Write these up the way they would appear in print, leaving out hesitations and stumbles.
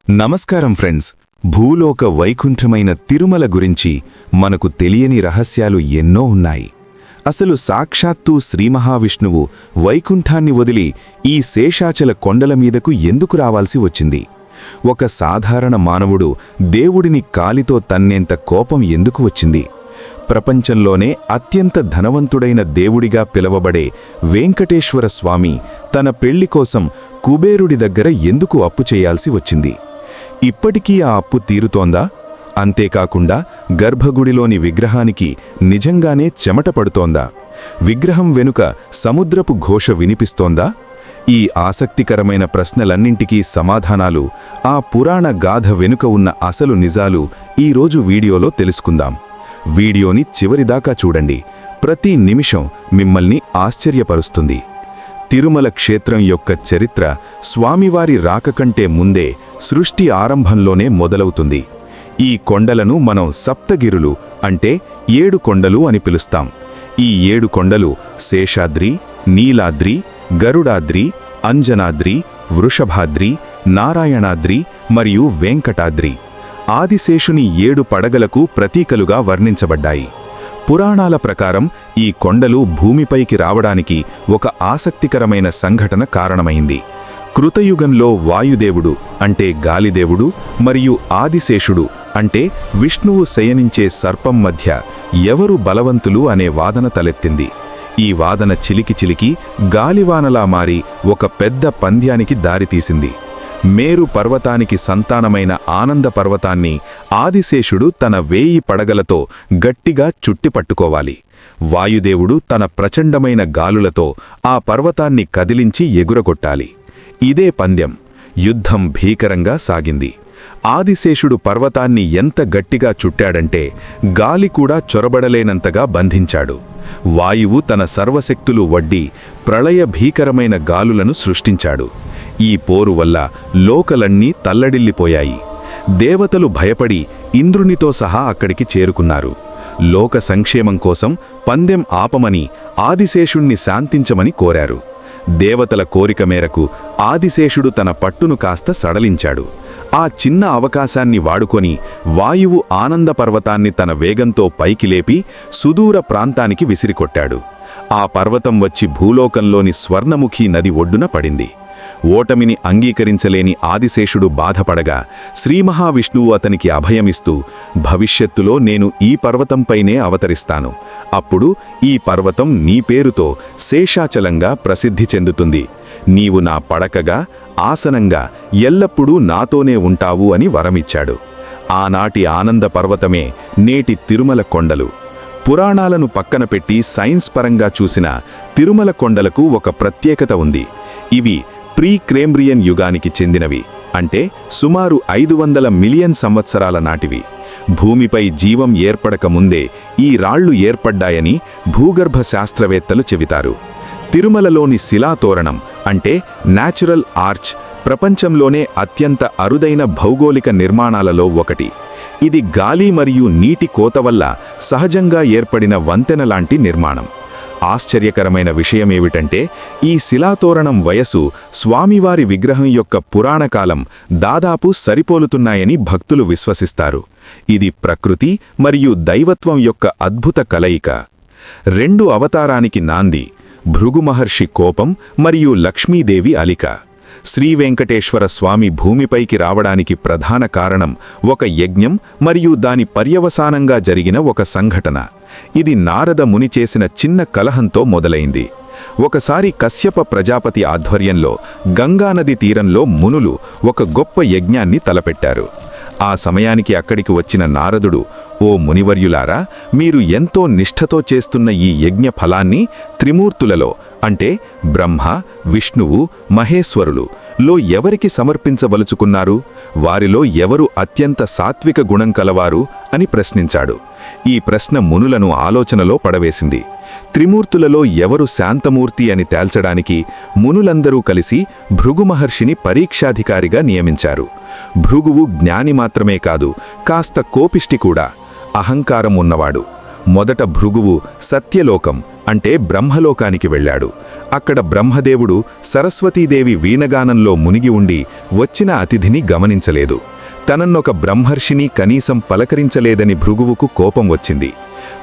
నమస్కారం ఫ్రెండ్స్. భూలోక వైకుంఠమైన తిరుమల గురించి మనకు తెలియని రహస్యాలు ఎన్నో ఉన్నాయి. అసలు సాక్షాత్తు శ్రీ మహావిష్ణువు వైకుంఠాన్ని వదిలి ఈ శేషాచల కొండల మీదకు ఎందుకు రావాల్సి వచ్చింది? ఒక సాధారణ మానవుడు దేవుడిని కాలితో తన్నేంత కోపం ఎందుకు వచ్చింది? ప్రపంచంలోనే అత్యంత ధనవంతుడైన దేవుడిగా పిలవబడే వెంకటేశ్వర స్వామి తన పెళ్లి కోసం కుబేరుడి దగ్గర ఎందుకు అప్పు చేయాల్సి వచ్చింది? ఇప్పటికీ ఆ అప్పు తీరుతోందా? అంతేకాకుండా గర్భగుడిలోని విగ్రహానికి నిజంగానే చెమట పడుతోందా? విగ్రహం వెనుక సముద్రపు ఘోష వినిపిస్తోందా? ఈ ఆసక్తికరమైన ప్రశ్నలన్నింటికీ సమాధానాలు, ఆ పురాణ గాథ వెనుక ఉన్న అసలు నిజాలు ఈరోజు వీడియోలో తెలుసుకుందాం. వీడియోని చివరిదాకా చూడండి. ప్రతి నిమిషం మిమ్మల్ని ఆశ్చర్యపరుస్తుంది. తిరుమల క్షేత్రం యొక్క చరిత్ర స్వామివారి రాక కంటే ముందే సృష్టి ఆరంభంలోనే మొదలవుతుంది. ఈ కొండలను మనం సప్తగిరులు అంటే 7 కొండలు అని పిలుస్తాం. ఈ 7 కొండలు శేషాద్రి, నీలాద్రి, గరుడాద్రి, అంజనాద్రి, వృషభాద్రి, నారాయణాద్రి మరియు వెంకటాద్రి. ఆదిశేషుని 7 పడగలకు ప్రతీకలుగా వర్ణించబడ్డాయి. పురాణాల ప్రకారం ఈ కొండలు భూమిపైకి రావడానికి ఒక ఆసక్తికరమైన సంఘటన కారణమైంది. కృతయుగంలో వాయుదేవుడు అంటే గాలిదేవుడు మరియు ఆదిశేషుడు అంటే విష్ణువు శయనించే సర్పం మధ్య ఎవరు బలవంతులు అనే వాదన తలెత్తింది. ఈ వాదన చిలికి గాలివానలా మారి ఒక పెద్ద పంద్యానికి దారితీసింది. మేరు పర్వతానికి సంతానమైన ఆనంద పర్వతాన్ని ఆదిశేషుడు తన 1000 పడగలతో గట్టిగా చుట్టిపట్టుకోవాలి. వాయుదేవుడు తన ప్రచండమైన గాలులతో ఆ పర్వతాన్ని కదిలించి ఎగురగొట్టాలి. ఇదే పందెం. యుద్ధం భీకరంగా సాగింది. ఆదిశేషుడు పర్వతాన్ని ఎంత గట్టిగా చుట్టాడంటే గాలి కూడా చొరబడలేనంతగా బంధించాడు. వాయువు తన సర్వశక్తులు వడ్డి ప్రళయ భీకరమైన గాలులను సృష్టించాడు. ఈ పోరు వల్ల లోకలన్నీ తల్లడిల్లిపోయాయి. దేవతలు భయపడి ఇంద్రునితో సహా అక్కడికి చేరుకున్నారు. లోక సంక్షేమం కోసం పందెం ఆపమని ఆదిశేషుణ్ణి శాంతించమని కోరారు. దేవతల కోరిక మేరకు ఆదిశేషుడు తన పట్టును కాస్త సడలించాడు. ఆ చిన్న అవకాశాన్ని వాడుకొని వాయువు ఆనంద పర్వతాన్ని తన వేగంతో పైకి లేపి సుదూర ప్రాంతానికి విసిరికొట్టాడు. ఆ పర్వతం వచ్చి భూలోకంలోని స్వర్ణముఖి నది ఒడ్డున పడింది. ఓటమిని అంగీకరించలేని ఆదిశేషుడు బాధపడగా శ్రీమహావిష్ణువు అతనికి అభయమిస్తూ, భవిష్యత్తులో నేను ఈ పర్వతంపైనే అవతరిస్తాను. అప్పుడు ఈ పర్వతం నీ పేరుతో శేషాచలంగా ప్రసిద్ధి చెందుతుంది. నీవు నా పడకగా, ఆసనంగా ఎల్లప్పుడూ నాతోనే ఉంటావు అని వరమిచ్చాడు. ఆనాటి ఆనంద పర్వతమే నేటి తిరుమల కొండలు. పురాణాలను పక్కన పెట్టి సైన్స్ పరంగా చూసిన తిరుమల కొండలకు ఒక ప్రత్యేకత ఉంది. ఇవి ప్రీ క్రేంబ్రియన్ యుగానికి చెందినవి, అంటే సుమారు 500 మిలియన్ సంవత్సరాల నాటివి. భూమిపై జీవం ఏర్పడక ముందే ఈ రాళ్లు ఏర్పడ్డాయని భూగర్భ శాస్త్రవేత్తలు చెబుతారు. తిరుమలలోని శిలాతోరణం అంటే న్యాచురల్ ఆర్చ్ ప్రపంచంలోనే అత్యంత అరుదైన భౌగోళిక నిర్మాణాలలో ఒకటి. ఇది గాలి మరియు నీటి కోత వల్ల సహజంగా ఏర్పడిన వంతెన లాంటి నిర్మాణం. ఆశ్చర్యకరమైన విషయమేమిటంటే ఈ శిలాతోరణం వయసు స్వామివారి విగ్రహం యొక్క పురాణకాలం దాదాపు సరిపోలుతున్నాయని భక్తులు విశ్వసిస్తారు. ఇది ప్రకృతి మరియు దైవత్వం యొక్క అద్భుత కలయిక. 2 అవతారానికి నాంది: భృగు మహర్షి కోపం మరియు లక్ష్మీదేవి అలిక. శ్రీవెంకటేశ్వర స్వామి భూమిపైకి రావడానికి ప్రధాన కారణం ఒక యజ్ఞం మరియు దాని పర్యవసానంగా జరిగిన ఒక సంఘటన. ఇది నారద ముని చేసిన చిన్న కలహంతో మొదలైంది. ఒకసారి కశ్యప ప్రజాపతి ఆధ్వర్యంలో గంగానది తీరంలో మునులు ఒక గొప్ప యజ్ఞాన్ని తలపెట్టారు. ఆ సమయానికి అక్కడికి వచ్చిన నారదుడు, ఓ మునివర్యులారా, మీరు ఎంతో నిష్ఠతో చేస్తున్న ఈ యజ్ఞ ఫలాన్ని త్రిమూర్తులలో అంటే బ్రహ్మ, విష్ణువు, మహేశ్వరులు లో ఎవరికి సమర్పించవలుచుకున్నారు? వారిలో ఎవరు అత్యంత సాత్విక గుణం కలవారు అని ప్రశ్నించాడు. ఈ ప్రశ్న మునులను ఆలోచనలో పడవేసింది. త్రిమూర్తులలో ఎవరు శాంతమూర్తి అని తేల్చడానికి మునులందరూ కలిసి భృగు మహర్షిని పరీక్షాధికారిగా నియమించారు. భృగువు జ్ఞాని మాత్రమే కాదు, కాస్త కోపిష్టి కూడా, అహంకారం ఉన్నవాడు. మొదట భృగువు సత్యలోకం అంటే బ్రహ్మలోకానికి వెళ్ళాడు. అక్కడ బ్రహ్మదేవుడు సరస్వతీదేవి వీణగానంలో మునిగి ఉండి వచ్చిన అతిథిని గమనించలేదు. తనన్నొక బ్రహ్మర్షిని కనీసం పలకరించలేదని భృగువుకు కోపం వచ్చింది.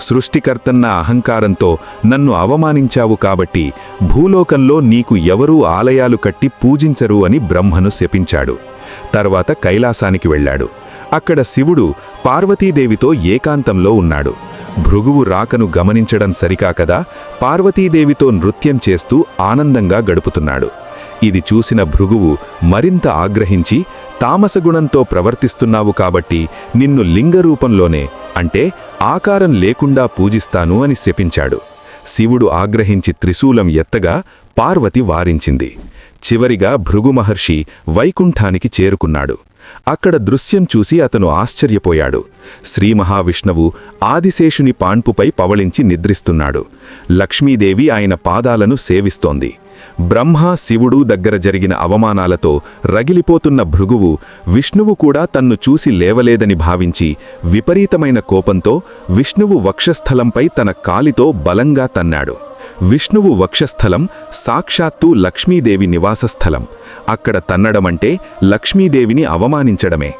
సృష్టికర్తన్న అహంకారంతో నన్ను అవమానించావు కాబట్టి భూలోకంలో నీకు ఎవరూ ఆలయాలు కట్టి పూజించరు అని బ్రహ్మను శపించాడు. తర్వాత కైలాసానికి వెళ్ళాడు. అక్కడ శివుడు పార్వతీదేవితో ఏకాంతంలో ఉన్నాడు. భృగువు రాకను గమనించడం సరికాకదా పార్వతీదేవితో నృత్యం చేస్తూ ఆనందంగా గడుపుతున్నాడు. ఇది చూసిన భృగువు మరింత ఆగ్రహించి, తామసగుణంతో ప్రవర్తిస్తున్నావు కాబట్టి నిన్ను లింగరూపంలోనే అంటే ఆకారం లేకుండా పూజిస్తాను అని శపించాడు. శివుడు ఆగ్రహించి త్రిశూలం ఎత్తగా పార్వతి వారించింది. చివరిగా భృగు మహర్షి వైకుంఠానికి చేరుకున్నాడు. అక్కడ దృశ్యం చూసి అతను ఆశ్చర్యపోయాడు. శ్రీ మహావిష్ణువు ఆదిశేషుని పాన్పుపై పవళించి నిద్రిస్తున్నాడు. లక్ష్మీదేవి ఆయన పాదాలను సేవిస్తోంది. బ్రహ్మ శివుడు దగ్గర జరిగిన అవమానాలతో రగిలిపోతున్న భృగువు విష్ణువు కూడా తన్ను చూసి లేవలేదని భావించి విపరీతమైన కోపంతో విష్ణువు వక్షస్థలంపై తన కాలితో బలంగా తన్నాడు. విష్ణువు వక్షస్థలం సాక్షాత్తు లక్ష్మీదేవి నివాసస్థలం. అక్కడ తన్నడమంటే లక్ష్మీదేవిని అవమానించడమే.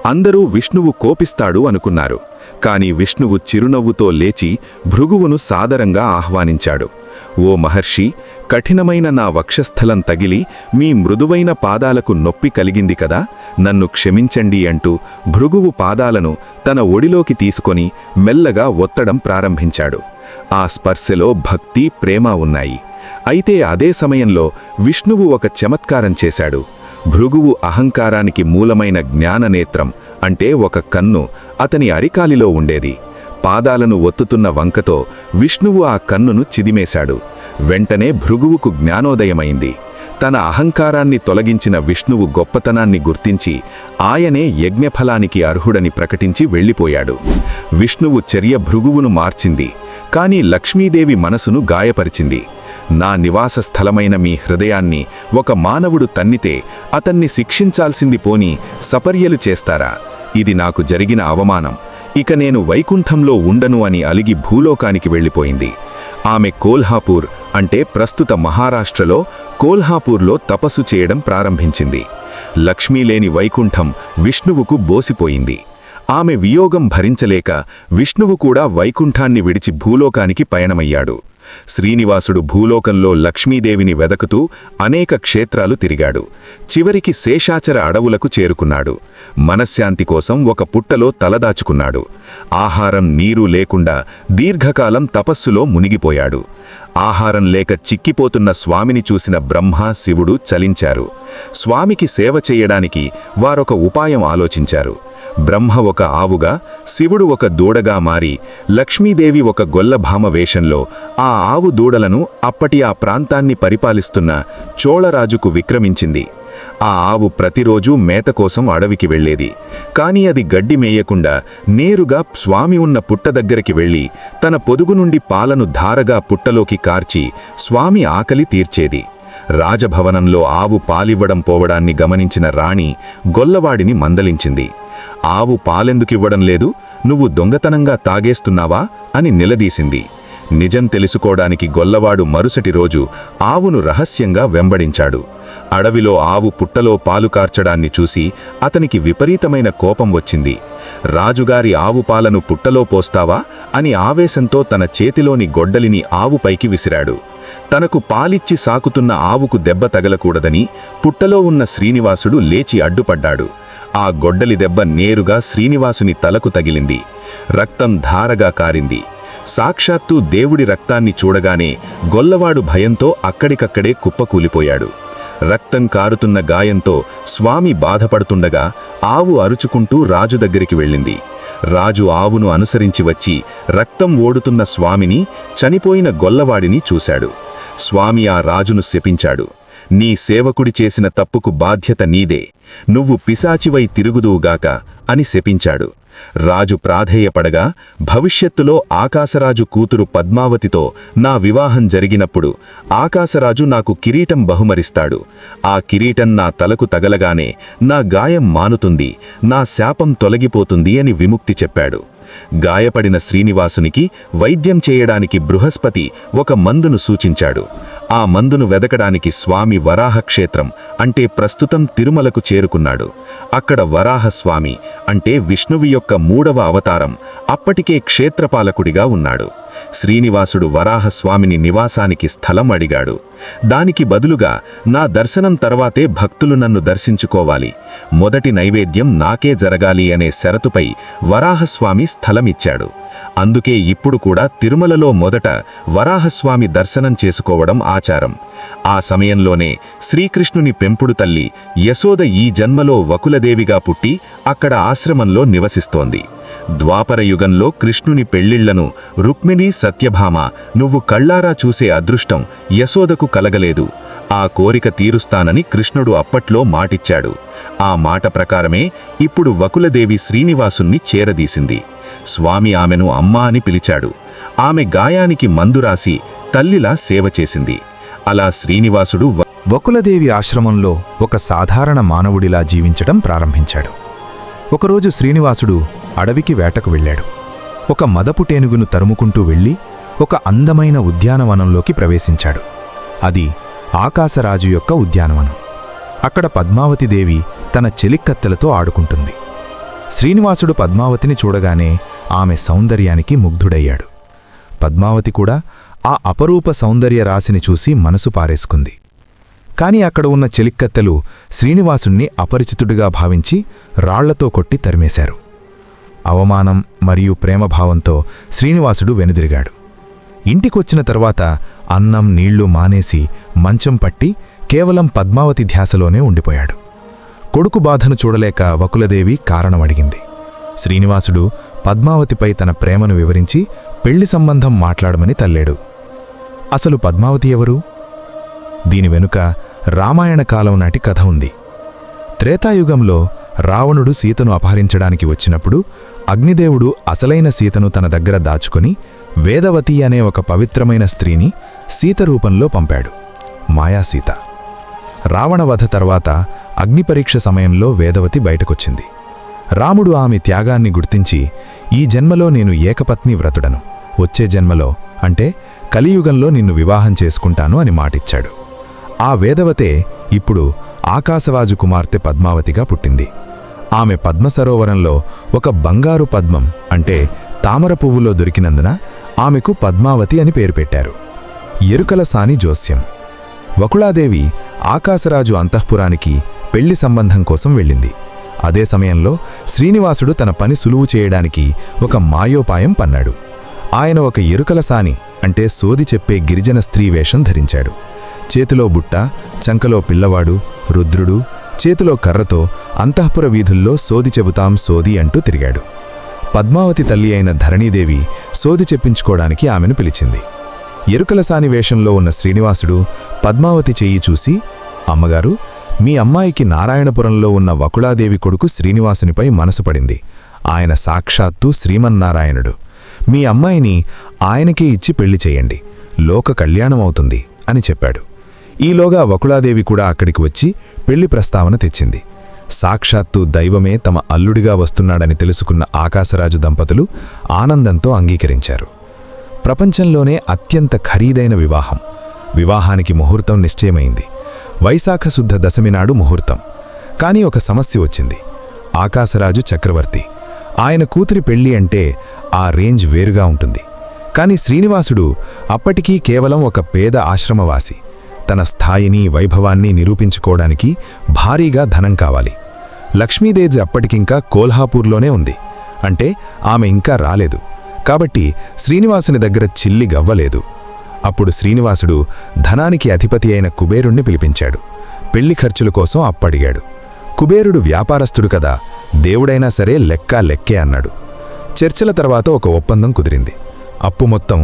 అందరూ విష్ణువు కోపిస్తాడు అనుకున్నారు. కాని విష్ణువు చిరునవ్వుతో లేచి భృగువును సాదరంగా ఆహ్వానించాడు. ఓ మహర్షి, కఠినమైన నా వక్షస్థలం తగిలి మీ మృదువైన పాదాలకు నొప్పి కలిగింది కదా, నన్ను క్షమించండి అంటూ భృగువు పాదాలను తన ఒడిలోకి తీసుకొని మెల్లగా ఒత్తడం ప్రారంభించాడు. ఆ స్పర్శలో భక్తి, ప్రేమ ఉన్నాయి. అయితే అదే సమయంలో విష్ణువు ఒక చమత్కారం చేశాడు. భృగువు అహంకారానికి మూలమైన జ్ఞాననేత్రం అంటే ఒక కన్ను అతని అరికాలిలో ఉండేది. పాదాలను ఒత్తుతున్న వంకతో విష్ణువు ఆ కన్నును చిదిమేశాడు. వెంటనే భృగువుకు జ్ఞానోదయమైంది. తన అహంకారాన్ని తొలగించిన విష్ణువు గొప్పతనాన్ని గుర్తించి ఆయనే యజ్ఞఫలానికి అర్హుడని ప్రకటించి వెళ్ళిపోయాడు. విష్ణువు చర్య భృగువును మార్చింది, కాని లక్ష్మీదేవి మనసును గాయపరిచింది. నా నివాస స్థలమైన మీ హృదయాన్ని ఒక మానవుడు తన్నితే అతన్ని శిక్షించాల్సింది పోని సపర్యలు చేస్తారా? ఇది నాకు జరిగిన అవమానం. ఇక నేను వైకుంఠంలో ఉండను అని అలిగి భూలోకానికి వెళ్ళిపోయింది. ఆమె కోల్హాపూర్ అంటే ప్రస్తుత మహారాష్ట్రలో కోల్హాపూర్లో తపస్సు చేయడం ప్రారంభించింది. లక్ష్మీలేని వైకుంఠం విష్ణువుకు బోసిపోయింది. ఆమె వియోగం భరించలేక విష్ణువు కూడా వైకుంఠాన్ని విడిచి భూలోకానికి పయనమయ్యాడు. శ్రీనివాసుడు భూలోకంలో లక్ష్మీదేవిని వెదకుతూ అనేక క్షేత్రాలు తిరిగాడు. చివరికి శేషాచల అడవులకు చేరుకున్నాడు. మనశ్శాంతి కోసం ఒక పుట్టలో తలదాచుకున్నాడు. ఆహారం నీరు లేకుండా దీర్ఘకాలం తపస్సులో మునిగిపోయాడు. ఆహారం లేక చిక్కిపోతున్న స్వామిని చూసిన బ్రహ్మ శివుడు చలించారు. స్వామికి సేవ చేయడానికి వారొక ఉపాయం ఆలోచించారు. బ్రహ్మ ఒక ఆవుగా, శివుడు ఒక దూడగా మారి లక్ష్మీదేవి ఒక గొల్లభామ వేషంలో ఆ ఆవు దూడలను అప్పటి ఆ ప్రాంతాన్ని పరిపాలిస్తున్న చోళరాజుకు విక్రమించింది. ఆ ఆవు ప్రతిరోజూ మేత కోసం అడవికి వెళ్లేది. కాని అది గడ్డి మేయకుండా నేరుగా స్వామి ఉన్న పుట్ట దగ్గరికి వెళ్లి తన పొదుగు నుండి పాలను ధారగా పుట్టలోకి కార్చి స్వామి ఆకలి తీర్చేది. రాజభవనంలో ఆవు పాలివ్వడం పోవడాన్ని గమనించిన రాణి గొల్లవాడిని మందలించింది. ఆవు పాలెందుకివ్వడం లేదు, నువ్వు దొంగతనంగా తాగేస్తున్నావా అని నిలదీసింది. నిజం తెలుసుకోవడానికి గొల్లవాడు మరుసటి రోజు ఆవును రహస్యంగా వెంబడించాడు. అడవిలో ఆవు పుట్టలో పాలు కార్చడాన్ని చూసి అతనికి విపరీతమైన కోపం వచ్చింది. రాజుగారి ఆవు పాలను పుట్టలో పోస్తావా అని ఆవేశంతో తన చేతిలోని గొడ్డలిని ఆవుపైకి విసిరాడు. తనకు పాలిచ్చి సాకుతున్న ఆవుకు దెబ్బ తగలకూడదని పుట్టలో ఉన్న శ్రీనివాసుడు లేచి అడ్డుపడ్డాడు. ఆ గొడ్డలి దెబ్బ నేరుగా శ్రీనివాసుని తలకు తగిలింది. రక్తం ధారగా కారింది. సాక్షాత్తు దేవుడి రక్తాన్ని చూడగానే గొల్లవాడు భయంతో అక్కడికక్కడే కుప్పకూలిపోయాడు. రక్తం కారుతున్న గాయంతో స్వామి బాధపడుతుండగా ఆవు అరుచుకుంటూ రాజు దగ్గరికి వెళ్ళింది. రాజు ఆవును అనుసరించి వచ్చి రక్తం ఓడుతున్న స్వామిని, చనిపోయిన గొల్లవాడిని చూశాడు. స్వామి ఆ రాజును శపించాడు. నీ సేవకుడి చేసిన తప్పుకు బాధ్యత నీదే, నువ్వు పిశాచివై తిరుగుదువుగాక అని శపించాడు. రాజు ప్రాధేయపడగా భవిష్యత్తులో ఆకాశరాజు కూతురు పద్మావతితో నా వివాహం జరిగినప్పుడు ఆకాశరాజు నాకు కిరీటం బహుమరిస్తాడు. ఆ కిరీటం నా తలకు తగలగానే నా గాయం మానుతుంది, నా శాపం తొలగిపోతుంది అని విముక్తి చెప్పాడు. గాయపడిన శ్రీనివాసునికి వైద్యం చేయడానికి బృహస్పతి ఒక మందును సూచించాడు. ఆ మందును వెదకడానికి స్వామి వరాహక్షేత్రం అంటే ప్రస్తుతం తిరుమలకు చేరుకున్నాడు. అక్కడ వరాహస్వామి అంటే విష్ణువు యొక్క 3వ అవతారం అప్పటికే క్షేత్రపాలకుడిగా ఉన్నాడు. శ్రీనివాసుడు వరాహస్వామిని నివాసానికి స్థలం అడిగాడు. దానికి బదులుగా నా దర్శనం తర్వాతే భక్తులు నన్ను దర్శించుకోవాలి, మొదటి నైవేద్యం నాకే జరగాలి అనే షరతుపై వరాహస్వామి స్థలమిచ్చాడు. అందుకే ఇప్పుడు కూడా తిరుమలలో మొదట వరాహస్వామి దర్శనం చేసుకోవడం ఆచారం. ఆ సమయంలోనే శ్రీకృష్ణుని పెంపుడు తల్లి యశోద ఈ జన్మలో వకులదేవిగా పుట్టి అక్కడ ఆశ్రమంలో నివసిస్తోంది. ద్వాపరయుగంలో కృష్ణుని పెళ్లిళ్లను రుక్మిణి సత్యభామ నువ్వు కళ్లారా చూసే అదృష్టం యశోదకు కలగలేదు. ఆ కోరిక తీరుస్తానని కృష్ణుడు అప్పట్లో మాటిచ్చాడు. ఆ మాట ప్రకారమే ఇప్పుడు వకులదేవి శ్రీనివాసుణ్ణి చేరదీసింది. స్వామి ఆమెను అమ్మా అని పిలిచాడు. ఆమె గాయానికి మందు రాసి తల్లిలా సేవ చేసింది. అలా శ్రీనివాసుడు వకులదేవి ఆశ్రమంలో ఒక సాధారణ మానవుడిలా జీవించడం ప్రారంభించాడు. ఒకరోజు శ్రీనివాసుడు అడవికి వేటకు వెళ్ళాడు. ఒక మదపుటేనుగును తరుముకుంటూ వెళ్ళి ఒక అందమైన ఉద్యానవనంలోకి ప్రవేశించాడు. అది ఆకాశరాజు యొక్క ఉద్యానవనం. అక్కడ పద్మావతిదేవి తన చెలిక్కత్తెలతో ఆడుకుంటుంది. శ్రీనివాసుడు పద్మావతిని చూడగానే ఆమె సౌందర్యానికి ముగ్ధుడయ్యాడు. పద్మావతి కూడా ఆ అపరూప సౌందర్య రాశిని చూసి మనసు పారేసుకుంది. కాని అక్కడ ఉన్న చెలిక్కత్తెలు శ్రీనివాసుణ్ణి అపరిచితుడిగా భావించి రాళ్లతో కొట్టి తరిమేశారు. అవమానం మరియు ప్రేమభావంతో శ్రీనివాసుడు వెనుదిరిగాడు. ఇంటికొచ్చిన తర్వాత అన్నం నీళ్లు మానేసి మంచం పట్టి కేవలం పద్మావతి ధ్యాసలోనే ఉండిపోయాడు. కొడుకు బాధను చూడలేక వకులదేవి కారణమడిగింది. శ్రీనివాసుడు పద్మావతిపై తన ప్రేమను వివరించి పెళ్లి సంబంధం మాట్లాడమని తల్లాడు. అసలు పద్మావతి ఎవరు? దీని వెనుక రామాయణ కాలం నాటి కథ ఉంది. త్రేతాయుగంలో రావణుడు సీతను అపహరించడానికి వచ్చినప్పుడు అగ్నిదేవుడు అసలైన సీతను తన దగ్గర దాచుకొని వేదవతి అనే ఒక పవిత్రమైన స్త్రీని సీత రూపంలో పంపాడు, మాయాసీత. రావణవధ తర్వాత అగ్నిపరీక్ష సమయంలో వేదవతి బయటకొచ్చింది. రాముడు ఆమె త్యాగాన్ని గుర్తించి ఈ జన్మలో నేను ఏకపత్ని వ్రతుడను, వచ్చే జన్మలో అంటే కలియుగంలో నిన్ను వివాహం చేసుకుంటాను అని మాటిచ్చాడు. ఆ వేదవతే ఇప్పుడు ఆకాశరాజు కుమార్తె పద్మావతిగా పుట్టింది. ఆమె పద్మసరోవరంలో ఒక బంగారు పద్మం అంటే తామర పువ్వులో దొరికినందున ఆమెకు పద్మావతి అని పేరు పెట్టారు. ఎరుకల సాని జోస్యం. వకుళాదేవి ఆకాశరాజు అంతఃపురానికి పెళ్లి సంబంధం కోసం వెళ్ళింది. అదే సమయంలో శ్రీనివాసుడు తన పని సులువు చేయడానికి ఒక మాయోపాయం పన్నాడు. ఆయన ఒక ఎరుకల సాని అంటే సోది చెప్పే గిరిజన స్త్రీ వేషం ధరించాడు. చేతిలో బుట్ట, చంకలో పిల్లవాడు, రుద్రుడు, చేతిలో కర్రతో అంతఃపుర వీధుల్లో సోది చెబుతాం సోది అంటూ తిరిగాడు. పద్మావతి తల్లి అయిన ధరణీదేవి సోది చెప్పించుకోవడానికి ఆమెను పిలిచింది. ఎరుకలసాని వేషంలో ఉన్న శ్రీనివాసుడు పద్మావతి చెయ్యి చూసి, అమ్మగారు, మీ అమ్మాయికి నారాయణపురంలో ఉన్న వకుళాదేవి కొడుకు శ్రీనివాసునిపై మనసు పడింది. ఆయన సాక్షాత్తు శ్రీమన్నారాయణుడు. మీ అమ్మాయిని ఆయనకే ఇచ్చి పెళ్లి చేయండి, లోక కళ్యాణమవుతుంది అని చెప్పాడు. ఈలోగా వకుళాదేవి కూడా అక్కడికి వచ్చి పెళ్లి ప్రస్తావన తెచ్చింది. సాక్షాత్తు దైవమే తమ అల్లుడిగా వస్తున్నాడని తెలుసుకున్న ఆకాశరాజు దంపతులు ఆనందంతో అంగీకరించారు. ప్రపంచంలోనే అత్యంత ఖరీదైన వివాహం. వివాహానికి ముహూర్తం నిశ్చయమైంది. వైశాఖ శుద్ధ దశమి నాడు ముహూర్తం. కానీ ఒక సమస్య వచ్చింది. ఆకాశరాజు చక్రవర్తి. ఆయన కూతురి పెళ్లి అంటే ఆ రేంజ్ వేరుగా ఉంటుంది. కాని శ్రీనివాసుడు అప్పటికీ కేవలం ఒక పేద ఆశ్రమవాసి. తన స్థాయిని వైభవాన్ని నిరూపించుకోవడానికి భారీగా ధనం కావాలి. లక్ష్మీదేవి అప్పటికింకా కోల్హాపూర్లోనే ఉంది. అంటే ఆమె ఇంకా రాలేదు. కాబట్టి శ్రీనివాసుని దగ్గర చిల్లి గవ్వలేదు. అప్పుడు శ్రీనివాసుడు ధనానికి అధిపతి అయిన కుబేరుణ్ణి పిలిపించాడు. పెళ్లి ఖర్చుల కోసం అప్పడిగాడు. కుబేరుడు వ్యాపారస్తుడు కదా, దేవుడైనా సరే లెక్కే అన్నాడు. చర్చల తర్వాత ఒక ఒప్పందం కుదిరింది. అప్పు మొత్తం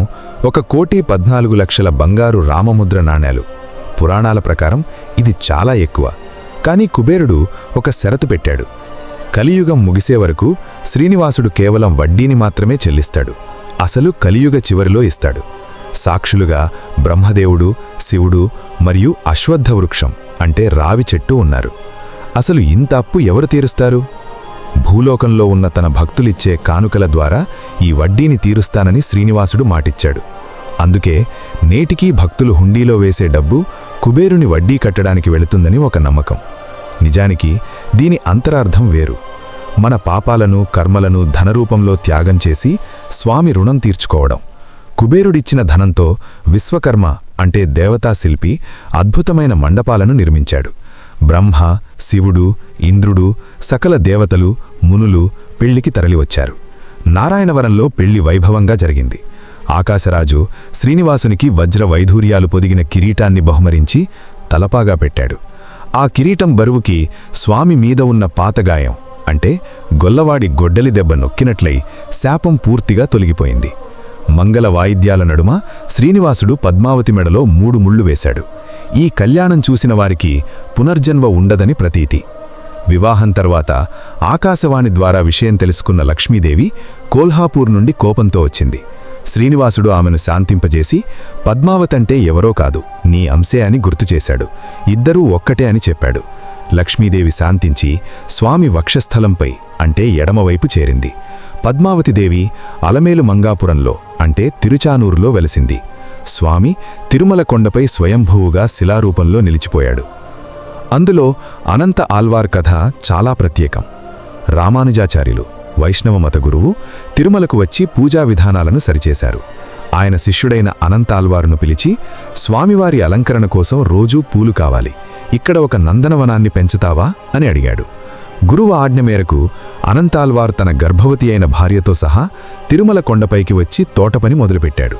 1,14,00,000 బంగారు రామముద్ర నాణేలు. పురాణాల ప్రకారం ఇది చాలా ఎక్కువ. కానీ కుబేరుడు ఒక షరతు పెట్టాడు. కలియుగం ముగిసే వరకు శ్రీనివాసుడు కేవలం వడ్డీని మాత్రమే చెల్లిస్తాడు. అసలు కలియుగ చివరిలో ఇస్తాడు. సాక్షులుగా బ్రహ్మదేవుడు, శివుడు మరియు అశ్వత్థ వృక్షం అంటే రావి చెట్టు ఉన్నారు. అసలు ఇంత అప్పు ఎవరు తీరుస్తారు? భూలోకంలో ఉన్న తన భక్తులిచ్చే కానుకల ద్వారా ఈ వడ్డీని తీరుస్తానని శ్రీనివాసుడు మాటిచ్చాడు. అందుకే నేటికీ భక్తులు హుండీలో వేసే డబ్బు కుబేరుని వడ్డీ కట్టడానికి వెళుతుందని ఒక నమ్మకం. నిజానికి దీని అంతరార్థం వేరు. మన పాపాలను కర్మలను ధనరూపంలో త్యాగం చేసి స్వామి రుణం తీర్చుకోవడం. కుబేరుడిచ్చిన ధనంతో విశ్వకర్మ అంటే దేవతా శిల్పి అద్భుతమైన మండపాలను నిర్మించాడు. బ్రహ్మ, శివుడు, ఇంద్రుడు, సకల దేవతలు, మునులు పెళ్లికి తరలివచ్చారు. నారాయణవరంలో పెళ్లి వైభవంగా జరిగింది. ఆకాశరాజు శ్రీనివాసునికి వజ్ర వైఢూర్యాలు పొదిగిన కిరీటాన్ని బహుమరించి తలపాగా పెట్టాడు. ఆ కిరీటం బరువుకి స్వామి మీద ఉన్న పాతగాయం అంటే గొల్లవాడి గొడ్డలి దెబ్బ నొక్కినట్లై శాపం పూర్తిగా తొలగిపోయింది. మంగళ వాయిద్యాల నడుమ శ్రీనివాసుడు పద్మావతి మెడలో 3 ముళ్ళు వేశాడు. ఈ కళ్యాణం చూసిన వారికి పునర్జన్మ ఉండదని ప్రతీతి. వివాహం తర్వాత ఆకాశవాణి ద్వారా విషయం తెలుసుకున్న లక్ష్మీదేవి కోల్హాపూర్ నుండి కోపంతో వచ్చింది. శ్రీనివాసుడు ఆమెను శాంతింపజేసి పద్మావతంటే ఎవరో కాదు, నీ అంశే అని గుర్తుచేశాడు. ఇద్దరూ ఒక్కటే అని చెప్పాడు. లక్ష్మీదేవి శాంతించి స్వామి వక్షస్థలంపై అంటే ఎడమవైపు చేరింది. పద్మావతిదేవి అలమేలు మంగాపురంలో అంటే తిరుచానూరులో వెలసింది. స్వామి తిరుమల కొండపై స్వయంభువుగా శిలారూపంలో నిలిచిపోయాడు. అందులో అనంత ఆల్వార్ కథ చాలా ప్రత్యేకం. రామానుజాచార్యులు వైష్ణవ మత గురువు తిరుమలకు వచ్చి పూజా విధానాలను సరిచేశారు. ఆయన శిష్యుడైన అనంతాల్వారును పిలిచి, స్వామివారి అలంకరణ కోసం రోజూ పూలు కావాలి, ఇక్కడ ఒక నందనవనాన్ని పెంచుతావా అని అడిగాడు. గురువు ఆజ్ఞ మేరకు అనంతాల్వార్ తన గర్భవతి అయిన భార్యతో సహా తిరుమల కొండపైకి వచ్చి తోటపని మొదలుపెట్టాడు.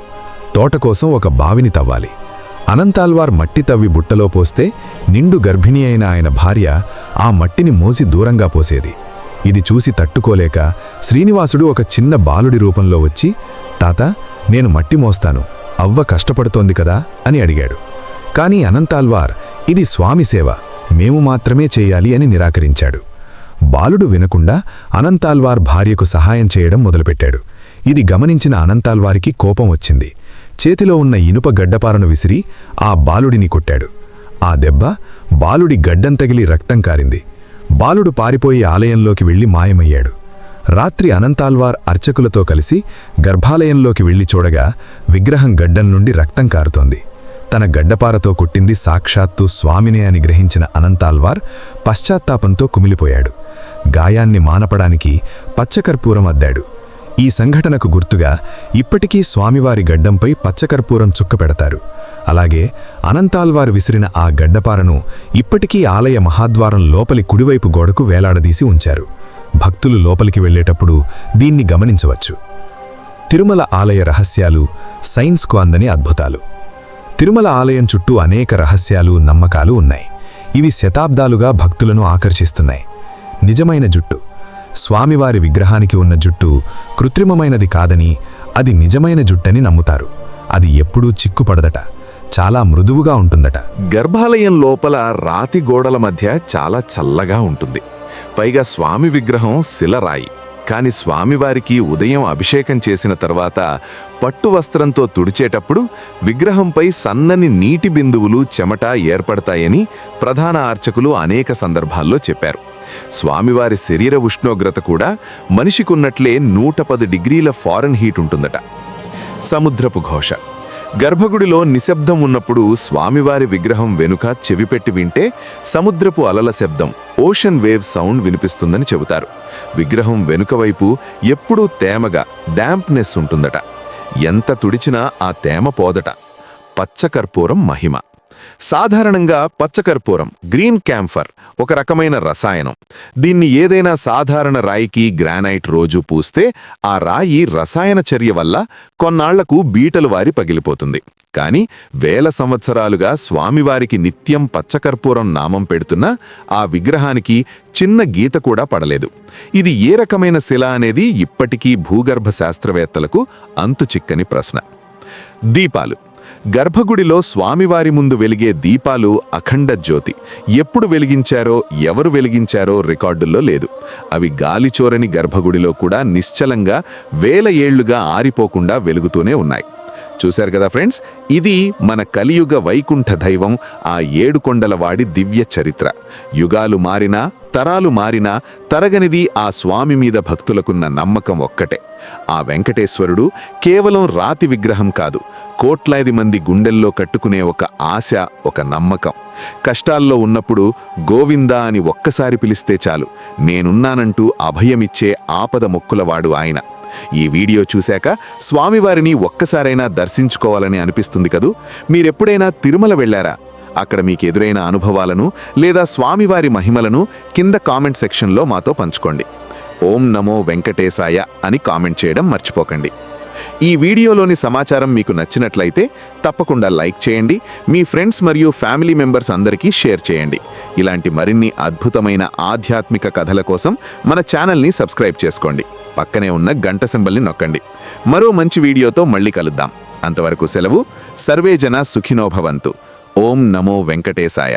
తోట కోసం ఒక బావిని తవ్వాలి. అనంతాల్వార్ మట్టి తవ్వి బుట్టలో పోస్తే నిండు గర్భిణి అయిన ఆయన భార్య ఆ మట్టిని మోసి దూరంగా పోసేది. ఇది చూసి తట్టుకోలేక శ్రీనివాసుడు ఒక చిన్న బాలుడి రూపంలో వచ్చి, తాత, నేను మట్టి మోస్తాను, అవ్వ కష్టపడుతోంది కదా అని అడిగాడు. కాని అనంతాల్వార్, ఇది స్వామి సేవ, మేము మాత్రమే చేయాలి అని నిరాకరించాడు. బాలుడు వినకుండా అనంతాల్వార్ భార్యకు సహాయం చేయడం మొదలుపెట్టాడు. ఇది గమనించిన అనంతాల్వారికి కోపం వచ్చింది. చేతిలో ఉన్న ఇనుప గడ్డపారను విసిరి ఆ బాలుడిని కొట్టాడు. ఆ దెబ్బ బాలుడి గడ్డం తగిలి రక్తం కారింది. బాలుడు పారిపోయి ఆలయంలోకి వెళ్లి మాయమయ్యాడు. రాత్రి అనంతాల్వార్ అర్చకులతో కలిసి గర్భాలయంలోకి వెళ్లి చూడగా విగ్రహం గడ్డం నుండి రక్తం కారుతోంది. తన గడ్డపారతో కొట్టింది సాక్షాత్తు స్వామినే అని గ్రహించిన అనంతాల్వార్ పశ్చాత్తాపంతో కుమిలిపోయాడు. గాయాన్ని మానపడానికి పచ్చకర్పూరం అద్దాడు. ఈ సంఘటనకు గుర్తుగా ఇప్పటికీ స్వామివారి గడ్డంపై పచ్చకర్పూరం చుక్క పెడతారు. అలాగే అనంతాల్వారు విసిరిన ఆ గడ్డపారను ఇప్పటికీ ఆలయ మహాద్వారం లోపలి కుడివైపు గోడకు వేలాడదీసి ఉంచారు. భక్తులు లోపలికి వెళ్లేటప్పుడు దీన్ని గమనించవచ్చు. తిరుమల ఆలయ రహస్యాలు సైన్స్కు అందని అద్భుతాలు. తిరుమల ఆలయం చుట్టూ అనేక రహస్యాలు, నమ్మకాలు ఉన్నాయి. ఇవి శతాబ్దాలుగా భక్తులను ఆకర్షిస్తున్నాయి. నిజమైన జుట్టు. స్వామివారి విగ్రహానికి ఉన్న జుట్టు కృత్రిమమైనది కాదని, అది నిజమైన జుట్టని నమ్ముతారు. అది ఎప్పుడూ చిక్కుపడదట, చాలా మృదువుగా ఉంటుందట. గర్భాలయం లోపల రాతి గోడల మధ్య చాలా చల్లగా ఉంటుంది. పైగా స్వామి విగ్రహం శిలరాయి. కాని స్వామివారికి ఉదయం అభిషేకం చేసిన తర్వాత పట్టు వస్త్రంతో తుడిచేటప్పుడు విగ్రహంపై సన్నని నీటి బిందువులు, చెమట ఏర్పడతాయని ప్రధాన అర్చకులు అనేక సందర్భాల్లో చెప్పారు. స్వామివారి శరీర ఉష్ణోగ్రత కూడా మనిషికున్నట్లే 110 డిగ్రీల ఫారెన్ హీట్ ఉంటుందట. సముద్రపు ఘోష. గర్భగుడిలో నిశ్శబ్దం ఉన్నప్పుడు స్వామివారి విగ్రహం వెనుక చెవిపెట్టి వింటే సముద్రపు అలల శబ్దం, ఓషన్ వేవ్ సౌండ్ వినిపిస్తుందని చెబుతారు. విగ్రహం వెనుక వైపు ఎప్పుడూ తేమగా, డాంప్నెస్ ఉంటుందట. ఎంత తుడిచినా ఆ తేమ పోదట. పచ్చకర్పూరం మహిమ. సాధారణంగా పచ్చకర్పూరం, గ్రీన్ క్యాంఫర్, ఒక రకమైన రసాయనం. దీన్ని ఏదైనా సాధారణ రాయికి, గ్రానైట్ రోజు పూస్తే ఆ రాయి రసాయన చర్య వల్ల కొన్నాళ్లకు బీటలు వారి పగిలిపోతుంది. కాని వేల సంవత్సరాలుగా స్వామివారికి నిత్యం పచ్చకర్పూరం నామం పెడుతున్నా ఆ విగ్రహానికి చిన్న గీత కూడా పడలేదు. ఇది ఏ రకమైన శిల అనేది ఇప్పటికీ భూగర్భ శాస్త్రవేత్తలకు అంతుచిక్కని ప్రశ్న. దీపాలు. గర్భగుడిలో స్వామివారి ముందు వెలిగే దీపాలు అఖండ జ్యోతి. ఎప్పుడు వెలిగించారో, ఎవరు వెలిగించారో రికార్డుల్లో లేదు. అవి గాలిచోరని గర్భగుడిలో కూడా నిశ్చలంగా వేల ఏళ్లుగా ఆరిపోకుండా వెలుగుతూనే ఉన్నాయి. చూశారు కదా ఫ్రెండ్స్, ఇది మన కలియుగ వైకుంఠ దైవం ఆ ఏడుకొండలవాడి దివ్య చరిత్ర. యుగాలు మారినా, తరాలు మారినా తరగనిది ఆ స్వామి మీద భక్తులకున్న నమ్మకం ఒక్కటే. ఆ వెంకటేశ్వరుడు కేవలం రాతి విగ్రహం కాదు, కోట్లాది మంది గుండెల్లో కట్టుకునే ఒక ఆశ, ఒక నమ్మకం. కష్టాల్లో ఉన్నప్పుడు గోవిందా అని ఒక్కసారి పిలిస్తే చాలు, నేనున్నానంటూ అభయమిచ్చే ఆపద మొక్కులవాడు ఆయన. ఈ వీడియో చూశాక స్వామివారిని ఒక్కసారైనా దర్శించుకోవాలని అనిపిస్తుంది కదూ. మీరెప్పుడైనా తిరుమల వెళ్లారా? అక్కడ మీకు ఎదురైన అనుభవాలను లేదా స్వామివారి మహిమలను కింద కామెంట్ సెక్షన్లో మాతో పంచుకోండి. ఓం నమో వెంకటేశాయ అని కామెంట్ చేయడం మర్చిపోకండి. ఈ వీడియోలోని సమాచారం మీకు నచ్చినట్లయితే తప్పకుండా లైక్ చేయండి, మీ ఫ్రెండ్స్ మరియు ఫ్యామిలీ మెంబర్స్ అందరికీ షేర్ చేయండి. ఇలాంటి మరిన్ని అద్భుతమైన ఆధ్యాత్మిక కథల కోసం మన ఛానల్ని సబ్స్క్రైబ్ చేసుకోండి. పక్కనే ఉన్న గంట సింబల్ని నొక్కండి. మరో మంచి వీడియోతో మళ్ళీ కలుద్దాం. అంతవరకు సెలవు. సర్వే జన సుఖినో భవంతు. ఓం నమో వెంకటేశాయ.